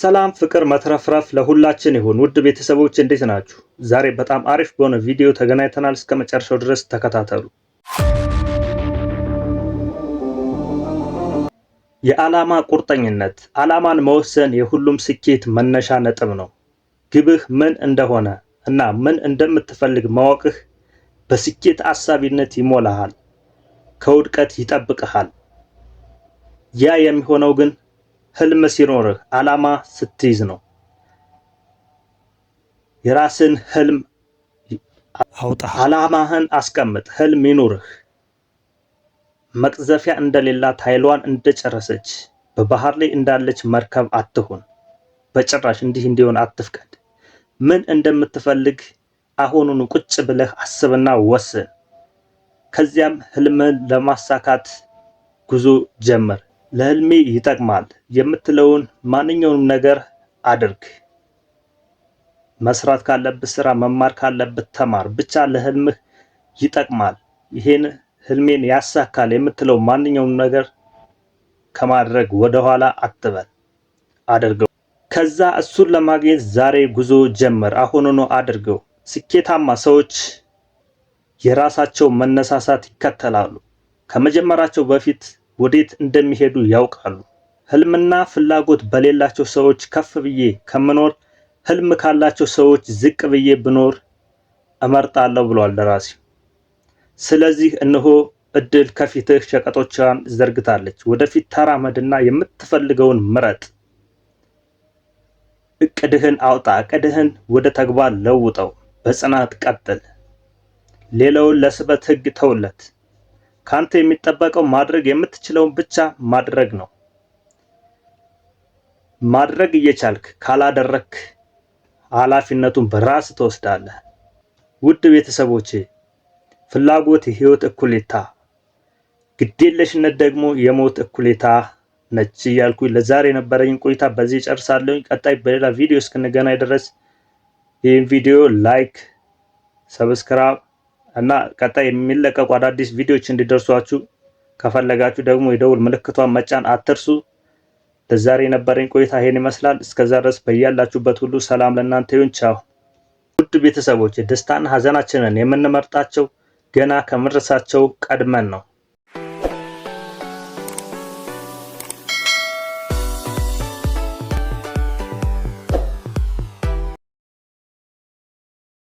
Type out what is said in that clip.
ሰላም ፍቅር መትረፍረፍ ለሁላችን ይሁን። ውድ ቤተሰቦች እንዴት ናችሁ? ዛሬ በጣም አሪፍ በሆነ ቪዲዮ ተገናኝተናል። እስከ መጨረሻው ድረስ ተከታተሉ። የዓላማ ቁርጠኝነት። ዓላማን መወሰን የሁሉም ስኬት መነሻ ነጥብ ነው። ግብህ ምን እንደሆነ እና ምን እንደምትፈልግ ማወቅህ በስኬት አሳቢነት ይሞላሃል፣ ከውድቀት ይጠብቅሃል። ያ የሚሆነው ግን ህልም ሲኖርህ ዓላማ ስትይዝ ነው። የራስን ህልም አውጣ፣ ዓላማህን አስቀምጥ፣ ህልም ይኑርህ። መቅዘፊያ እንደሌላት ኃይሏን እንደጨረሰች በባህር ላይ እንዳለች መርከብ አትሁን። በጭራሽ እንዲህ እንዲሆን አትፍቀድ። ምን እንደምትፈልግ አሁኑኑ ቁጭ ብለህ አስብና ወስን። ከዚያም ህልምህን ለማሳካት ጉዞ ጀምር። ለህልሜ ይጠቅማል የምትለውን ማንኛውንም ነገር አድርግ። መስራት ካለብህ ስራ፣ መማር ካለብህ ተማር። ብቻ ለህልምህ ይጠቅማል፣ ይሄን ህልሜን ያሳካል የምትለው ማንኛውንም ነገር ከማድረግ ወደኋላ አትበል፣ አድርገው። ከዛ እሱን ለማግኘት ዛሬ ጉዞ ጀምር፣ አሁኑኑ አድርገው። ስኬታማ ሰዎች የራሳቸው መነሳሳት ይከተላሉ። ከመጀመራቸው በፊት ወዴት እንደሚሄዱ ያውቃሉ። ህልምና ፍላጎት በሌላቸው ሰዎች ከፍ ብዬ ከምኖር ህልም ካላቸው ሰዎች ዝቅ ብዬ ብኖር እመርጣለሁ ብሏል ደራሲው። ስለዚህ እነሆ እድል ከፊትህ ሸቀጦቿን ዘርግታለች። ወደፊት ተራመድና የምትፈልገውን ምረጥ። እቅድህን አውጣ፣ እቅድህን ወደ ተግባር ለውጠው፣ በጽናት ቀጥል። ሌላውን ለስበት ህግ ተውለት። ካንተ የሚጠበቀው ማድረግ የምትችለውን ብቻ ማድረግ ነው። ማድረግ እየቻልክ ካላደረክ ኃላፊነቱን በራስ ትወስዳለህ። ውድ ቤተሰቦቼ፣ ፍላጎት የህይወት እኩሌታ፣ ግዴለሽነት ደግሞ የሞት እኩሌታ ነች እያልኩኝ ለዛሬ የነበረኝ ቆይታ በዚህ ጨርሳለሁ። ቀጣይ በሌላ ቪዲዮ እስክንገናኝ ድረስ ይህን ቪዲዮ ላይክ፣ ሰብስክራይብ እና ቀጣይ የሚለቀቁ አዳዲስ ቪዲዮዎች እንዲደርሷችሁ ከፈለጋችሁ ደግሞ የደውል ምልክቷን መጫን አትርሱ። ለዛሬ የነበረኝ ቆይታ ይሄን ይመስላል። እስከዛ ድረስ በያላችሁበት ሁሉ ሰላም ለእናንተ ይሁን። ቻው። ውድ ቤተሰቦች፣ ደስታና ሀዘናችንን የምንመርጣቸው ገና ከመድረሳቸው ቀድመን ነው።